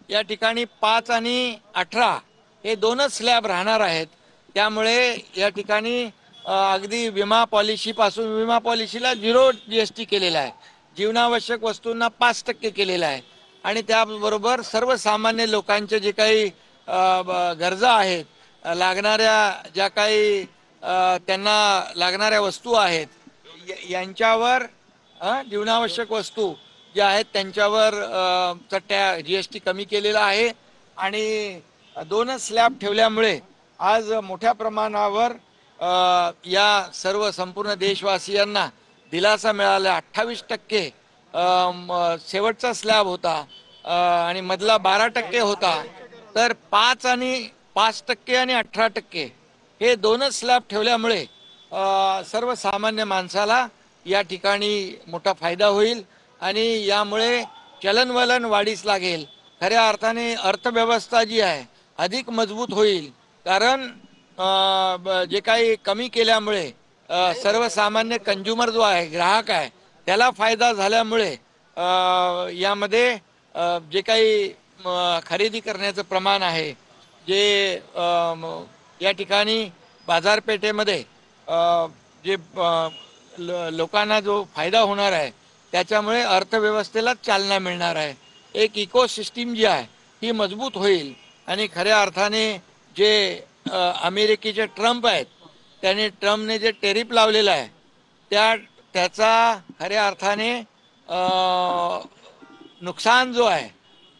या ठिकाणी 5 आणि 18 हे दोनच स्लॅब राहणार आहेत। त्यामुळे या ठिकाणी अगदी विमा पॉलिसीपासून विमा पॉलिसीला 0 GST केलेला आहे, जीवनावश्यक वस्तूंना 5% केलेला आहे आणि त्याबरोबर सर्वसामान्य लोकांचे जे काही गरजा आहेत, लागणाऱ्या ज्या काही त्यांना लागणाऱ्या वस्तू आहेत यांच्यावर जीवनावश्यक वस्तू ज्या आहेत त्यांच्यावर GST कमी केलेला आहे आणि दोनच स्लॅब ठेवल्यामुळे आज मोठ्या प्रमाणावर या सर्व संपूर्ण देशवासियांना दिलासा मिळाला। 28% शेवटचा स्लॅब होता आणि मधला 12% होता, तर 5% आणि 18% हे दोनच स्लॅब ठेवल्यामुळे सर्वसामान्य माणसाला या ठिकाणी मोठा फायदा होईल आणि यामुळे चलनवलन वाढीस लागेल। खऱ्या अर्थाने अर्थव्यवस्था जी आहे अधिक मजबूत होईल, कारण जे काही कमी केल्यामुळे सर्वसामान्य कंझ्युमर जो आहे, ग्राहक आहे, त्याला फायदा झाल्यामुळे यामध्ये जे काही खरेदी करण्याचं प्रमाण आहे, जे या ठिकाणी बाजारपेठेमध्ये जे लोकांना जो फायदा होणार आहे त्याच्यामुळे अर्थव्यवस्थेला चालना मिळणार आहे। एक इकोसिस्टीम जी आहे ही मजबूत होईल आणि खऱ्या अर्थाने जे अमेरिकेचे ट्रम्प आहेत ट्रम्पने जे टेरिफ लावलेला आहे त्याचा खऱ्या अर्थाने नुकसान जो आहे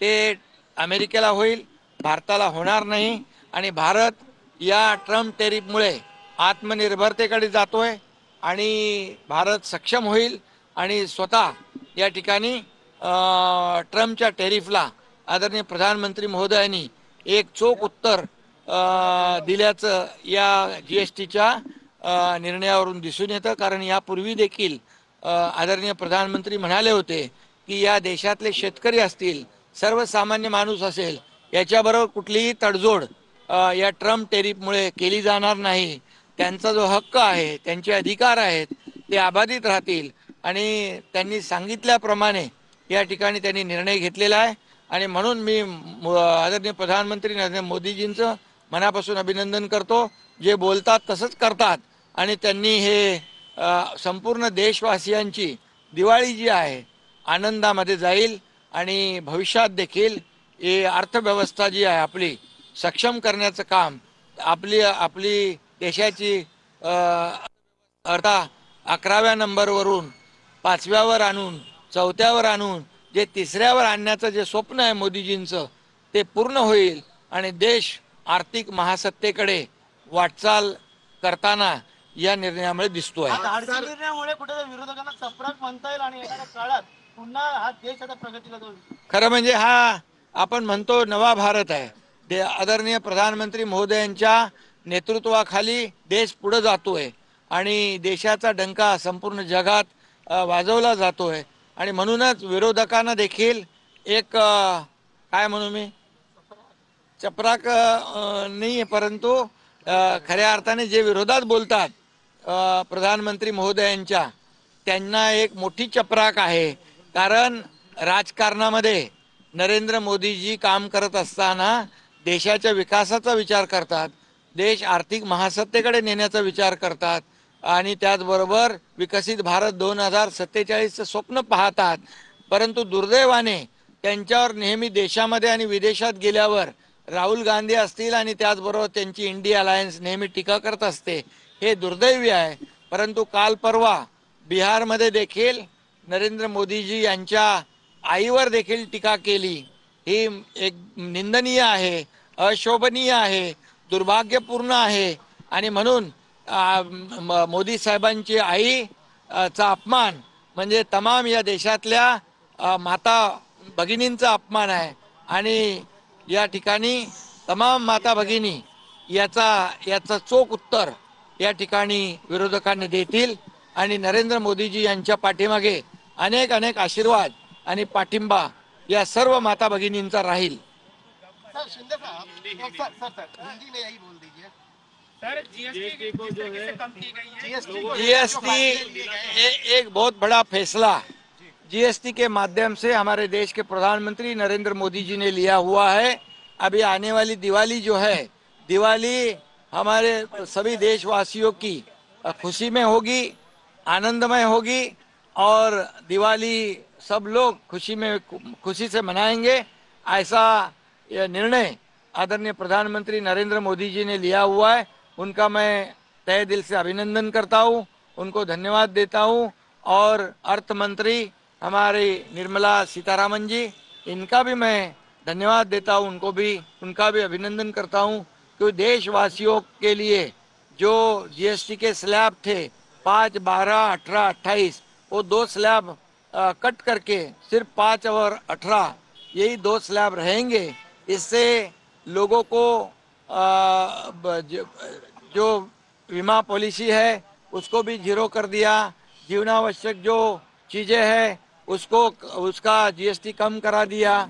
ते अमेरिकेला होईल, भारताला होणार नाही आणि भारत या ट्रम्प टेरिफमुळे आत्मनिर्भरतेकडे जातोय आणि भारत सक्षम होईल आणि स्वतः या ठिकाणी ट्रम्पच्या टेरिफला आदरणीय प्रधानमंत्री महोदयांनी एक चोख उत्तर दिल्याचं या GSTच्या निर्णयावरून दिसून येतं। कारण यापूर्वी देखील आदरणीय प्रधानमंत्री म्हणाले होते की या देशातले शेतकरी असतील, सर्वसामान्य माणूस असेल, याच्याबरोबर कुठलीही तडजोड या ट्रम्प टेरिफमुळे केली जाणार नाही। त्यांचा जो हक्क आहे, त्यांचे अधिकार आहेत, ते अबाधित राहतील आणि त्यांनी सांगितल्याप्रमाणे या ठिकाणी त्यांनी निर्णय घेतलेला आहे आणि म्हणून मी आदरणीय प्रधानमंत्री नरेंद्र मोदीजींचं मनापासून अभिनंदन करतो। जे बोलतात तसंच करतात आणि त्यांनी हे संपूर्ण देशवासियांची दिवाळी जी आहे आनंदामध्ये जाईल आणि भविष्यात देखील ही अर्थव्यवस्था जी आहे आपली सक्षम करण्याचं काम आपली देशाची अर्धा 11व्या नंबरवरून 5व्यावर आणून 4थ्यावर आणून जे 3ऱ्यावर आणण्याचं जे स्वप्न आहे मोदीजींचं ते पूर्ण होईल आणि देश आर्थिक महासत्तेकडे वाटचाल करताना या निर्णयामुळे दिसतो आहे। निर्णयामुळे कुठेतरी विरोधकांना चपराक म्हणता येईल आणि येणाऱ्या काळात पुन्हा हा देश आता प्रगतीला जाईल। खरं म्हणजे हा आपण म्हणतो नवा भारत आहे। आदरणीय प्रधानमंत्री महोदयांच्या नेतृत्वाखाली देश पुढे जातोय आणि देशाचा डंका संपूर्ण जगात वाजवला जातोय आणि म्हणूनच विरोधकांना देखील एक काय म्हणू मी चपराक नाही आहे, परंतु खऱ्या अर्थाने जे विरोधात बोलतात प्रधानमंत्री महोदयांच्या त्यांना एक मोठी चपराक आहे। कारण राजकारणामध्ये नरेंद्र मोदीजी काम करत असताना देशाच्या विकासाचा विचार करतात, देश आर्थिक महासत्तेकडे नेण्याचा विचार करतात आणि त्याचबरोबर विकसित भारत 2047चं स्वप्न पाहतात। परंतु दुर्दैवाने त्यांच्यावर नेहमी देशामध्ये आणि विदेशात गेल्यावर राहुल गांधी असतील आणि त्याचबरोबर त्यांची इंडिया अलायन्स नेहमी टीका करत असते, हे दुर्दैवी आहे। परंतु काल परवा बिहारमध्ये देखील नरेंद्र मोदीजी यांच्या आईवर देखील टीका केली, ही एक निंदनीय आहे, अशोभनीय आहे, दुर्भाग्यपूर्ण आहे आणि म्हणून मोदी साहेबांची आई चा अपमान म्हणजे तमाम या देशातल्या माता भगिनींचा अपमान आहे आणि या ठिकाणी तमाम माता भगिनी याचा चोख उत्तर या ठिकाणी विरोधकांनी देतील आणि नरेंद्र मोदीजी यांच्या पाठीमागे अनेक अनेक आशीर्वाद आणि पाठिंबा या सर्व माता भगिनींचा राहील। सर शिंदे साहब सर हिंदी में यही बोल दीजिए सर। जीएसटी को जो है जीएसटी एक बहुत बड़ा फैसला जीएसटी के माध्यम से हमारे देश के प्रधानमंत्री नरेंद्र मोदी जी ने लिया हुआ है। अभी आने वाली दिवाली जो है, दिवाली हमारे सभी देशवासियों की खुशी में होगी, आनंदमय होगी और दिवाली सब लोग खुशी से मनाएंगे। ऐसा यह निर्णय आदरणीय प्रधानमंत्री नरेंद्र मोदी जी ने लिया हुआ है। उनका मैं तहे दिल से अभिनंदन करता हूं, उनको धन्यवाद देता हूं। और अर्थ मंत्री हमारे निर्मला सीतारामन जी, इनका भी मैं धन्यवाद देता हूं, उनका भी अभिनंदन करता हूं कि देशवासियों के लिए जो जीएसटी के स्लैब थे 5, 12, 18, 28, वो 2 स्लैब कट करके सिर्फ 5 और 18 यही 2 स्लैब रहेंगे। इससे लोगों को जो बीमा पॉलिसी है उसको भी जीरो कर दिया। जीवनावश्यक जो चीजें हैं उसका जीएसटी कम करा दिया।